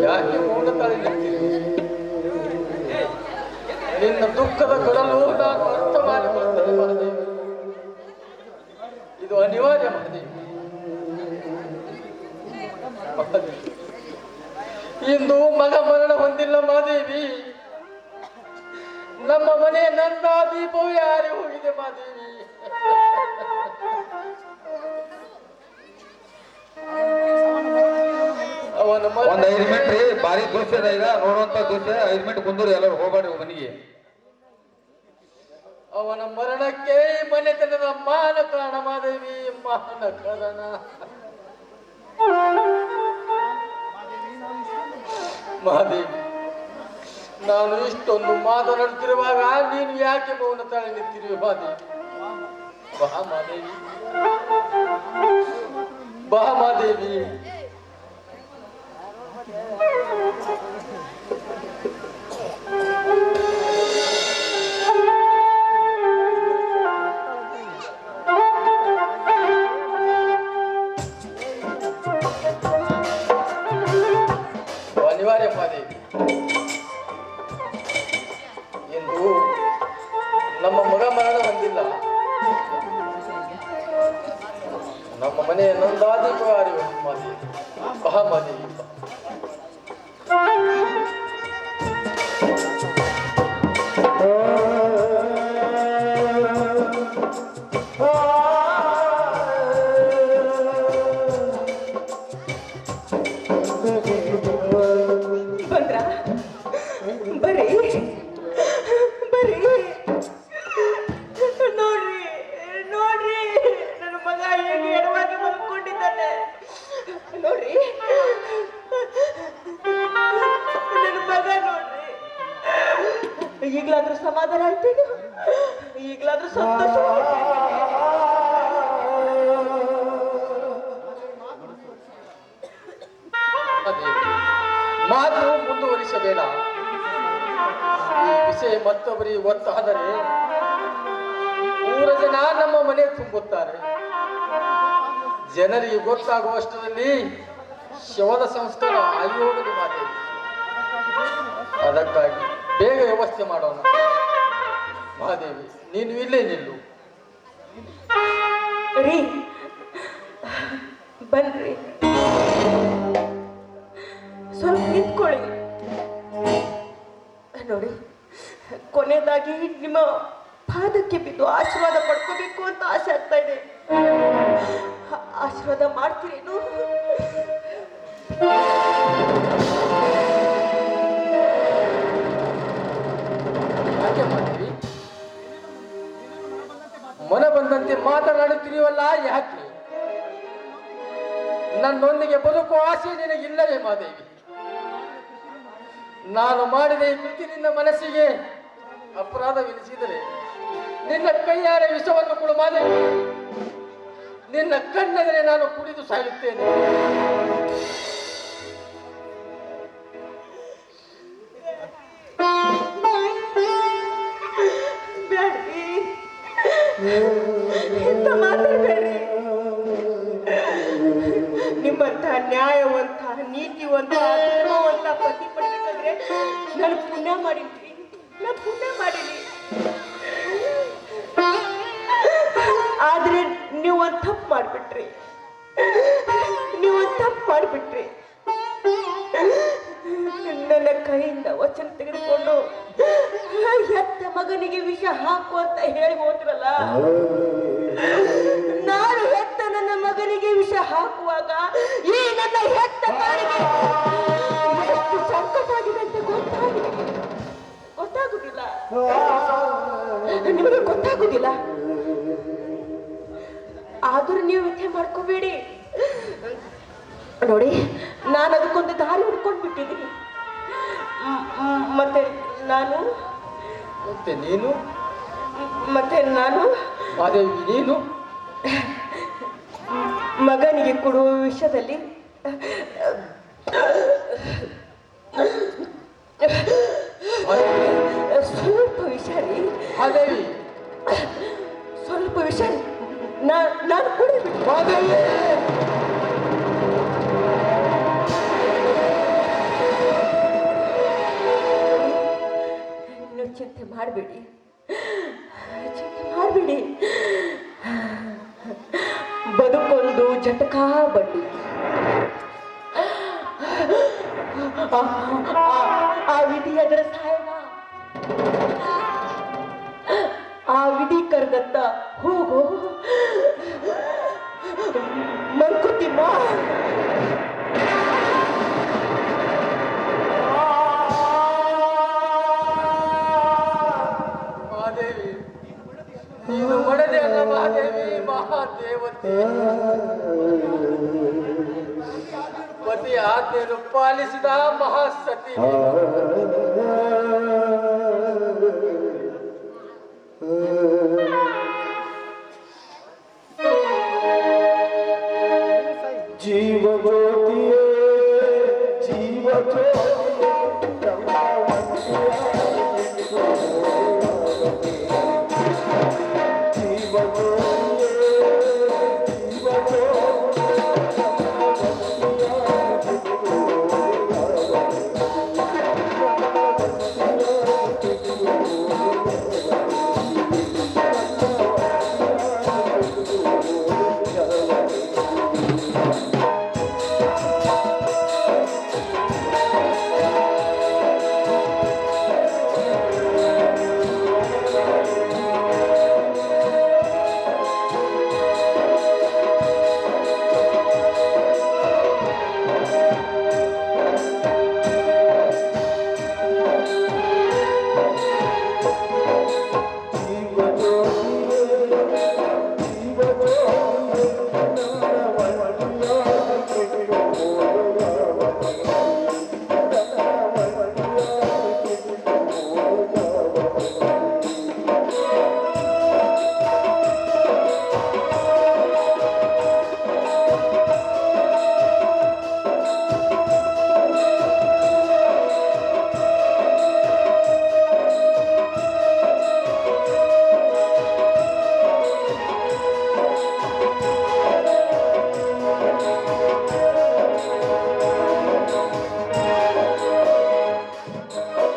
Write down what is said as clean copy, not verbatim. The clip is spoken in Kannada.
ಯಾಕೆ ಮೌನ ತಾಳಿರುತ್ತೀರಿ? ನಿನ್ನ ದುಃಖದ ಕಡಲು ನಾನು ಅರ್ಥ ಮಾಡಿಕೊಳ್ಳುತ್ತೇನೆ ಮಹಾದೇವಿ. ಇದು ಅನಿವಾರ್ಯ ಮಹಾದೇವಿ. ಇಂದು ಮಗ ಮರಣ ಹೊಂದಿಲ್ಲ ಮಹಾದೇವಿ. ನಮ್ಮ ಮನೆ ನನ್ನ ದೀಪವು ಯಾರಿಗೆ ಹೋಗಿದೆ ಮಹಾದೇವಿ. ಒಂದ್ 5 ಮಿನಿಟ್ ರೀ, ಬಾರಿ ದೃಶ್ಯ ಅದ ಈಗ ನೋಡುವಂತ ದೃಶ್ಯ. 5 ಮಿನಿಟ್ ಕುಂದೂರಿ, ಎಲ್ಲರೂ ಹೋಗ್ಬೇಡ್ರಿ ಮನೆಗೆ. ಅವನ ಮರಣಕ್ಕೆ ಈ ಮನೆತನದ ಮಾನ ಕಾರಣ ಮಹಾದೇವಿ, ಮಾನ ಕಾರಣ. ಮಹಾದೇವಿ, ನಾನು ಇಷ್ಟೊಂದು ಮಾತನಾಡುತ್ತಿರುವಾಗ ನೀನು ಯಾಕೆ ಮೌನ ತಾಳಿ ನಿಂತಿರುವೆ ಮಹಾದೇವಿ? ಬಾ ಮಹಾದೇವಿ, ಬಾ ಮಹಾದೇವಿ. ಅನಿವಾರ್ಯ ಮಹಾದೇವಿ. ಎಂದು ನಮ್ಮ ಮಗ ಮರಣ ಹೊಂದಿಲ್ಲ. ನಮ್ಮ ಮನೆಯ ನಂದಾದೀಪವಾರಿ ಮಹಾದೇವಿ, ಬಾ ಮಹಾದೇವಿ. ಈಗಲಾದ್ರೂ ಸಮಾಧಾನ ಆಯ್ತೇನು? ಈಗಲಾದ್ರೂ ಸಂತೋಷ. ಮಾತು ಮುಂದುವರಿಸಬೇಡ. ಈ ವಿಷಯ ಮತ್ತೊಬ್ಬರಿಗೆ ಗೊತ್ತಾದರೆ ಊರ ಜನ ನಮ್ಮ ಮನೆ ತುಂಬುತ್ತಾರೆ. ಜನರಿಗೆ ಗೊತ್ತಾಗುವಷ್ಟರಲ್ಲಿ ಶವದ ಸಂಸ್ಕಾರ ಆಯೋಗದ ಮಾತು. ಅದಕ್ಕಾಗಿ ಬೇಗ ವ್ಯವಸ್ಥೆ ಮಾಡೋಣ. ಮಹಾದೇವಿ, ನೀನು ಇಲ್ಲೇ ನಿಲ್ಲು. ರೀ, ಬನ್ರಿ, ಸ್ವಲ್ಪ ನಿಂತ್ಕೊಳ್ಳಿ. ನೋಡಿ, ಕೊನೆಯದಾಗಿ ನಿಮ್ಮ ಪಾದಕ್ಕೆ ಬಿದ್ದು ಆಶೀರ್ವಾದ ಪಡ್ಕೋಬೇಕು ಅಂತ ಆಸೆ ಆಗ್ತಾ ಇದೆ. ಆಶೀರ್ವಾದ ಮಾಡ್ತೀರೇನು? ಯಾಕೆ ಮಾಡ್ತೀವಿ? ಮನ ಬಂದಂತೆ ಮಾತನಾಡುತ್ತಿರುವಲ್ಲ, ಯಾಕೆ? ನನ್ನೊಂದಿಗೆ ಬದುಕುವ ಆಸೆ ನಿನಗಿಲ್ಲವೇ ಮಾದೇವಿ? ನಾನು ಮಾಡಿದ ಈ ಕೃತಿ ನಿನ್ನ ಮನಸ್ಸಿಗೆ ಅಪರಾಧವೆನಿಸಿದರೆ ನಿನ್ನ ಕೈಯಾರೆ ವಿಷವನ್ನು ಕೊಡು ಮಾದೇವಿ. ನಿನ್ನ ಕಣ್ಣೆದರೆ ನಾನು ಕುಡಿದು ಸಾಯುತ್ತೇನೆ. ಇಂಥ ಮಾತಾಡಬೇಡ್ರಿ. ನಿಮ್ಮಂತ ನ್ಯಾಯವಂತ, ನೀತಿವಂತ, ಧರ್ಮವಂತ ಪತಿ ಪಡ್ಬೇಕಂದ್ರೆ ನಾನು ಪುಣ್ಯ ಮಾಡಿದ್ರಿ. ನಾನು ಪುಣ್ಯ ಮಾಡೀನಿ. ಆದ್ರೆ ನೀವೊಂದು ತಪ್ಪು ಮಾಡಿಬಿಟ್ರಿ. ವಚನ ತೆಗೆದುಕೊಂಡು ಹೆತ್ತ ಮಗನಿಗೆ ವಿಷ ಹಾಕು ಅಂತ ಹೇಳಿ ಹೋದ್ರಲ್ಲ, ನಾನು ಹೆತ್ತ ನನ್ನ ಮಗನಿಗೆ ವಿಷ ಹಾಕುವಾಗ ಈ ನನ್ನ ಹೆತ್ತ ತಾಯಿಗೆ ಎಷ್ಟು ಸಂಕಟ ಆಗಿದೆ ಅಂತ ಗೊತ್ತಾಗುದಿಲ್ಲ. ನಿಮಗೆ ಗೊತ್ತಾಗುದಿಲ್ಲ. ಆದ್ರೂ ನೀವು ವ್ಯಥೆ ಮಾಡ್ಕೋಬೇಡಿ ನೋಡಿ. ನಾನು ಅದಕ್ಕೊಂದು ದಾರಿ ಹುಡ್ಕೊಂಡು ಬಿಟ್ಟಿದ್ದೀನಿ. ಮತ್ತೆ ನಾನು ಮಾದೇವಿ ನೀನು ಮಗನಿಗೆ ಕೊಡುವ ವಿಷಯದಲ್ಲಿ ಸ್ವಲ್ಪ ವಿಷಯ ರೀ ಮಾದೇವಿ, ಸ್ವಲ್ಪ ವಿಷಯ ನಾನು ಕುಡಿಬಿಟ್ಟು ಮಾದೇವಿ ಚಿಂತೆ ಮಾಡಬೇಡಿ. ಬದುಕೊಂದು ಜಟಕಾ ಬಡ್ಡಿ. ಆ ವಿಧಿ ಅದರ ಸಾಯನ, ಆ ವಿಧಿ ಕರೆದತ್ತ ಹೋಗೋ ಮಂಕುತಿಮ್ಮ. ನೀನು ಒಡೆದೆ ಅಲ್ಲ ಮಹಾದೇವಿ, ಮಹಾದೇವತೆ. ಪತಿ ಆಜ್ಞೆಯನ್ನು ಪಾಲಿಸಿದ ಮಹಾಸತಿ. ಜೀವ ಜ್ಯೋತಿಯೇ ಜೀವ ಜ್ಯೋತಿ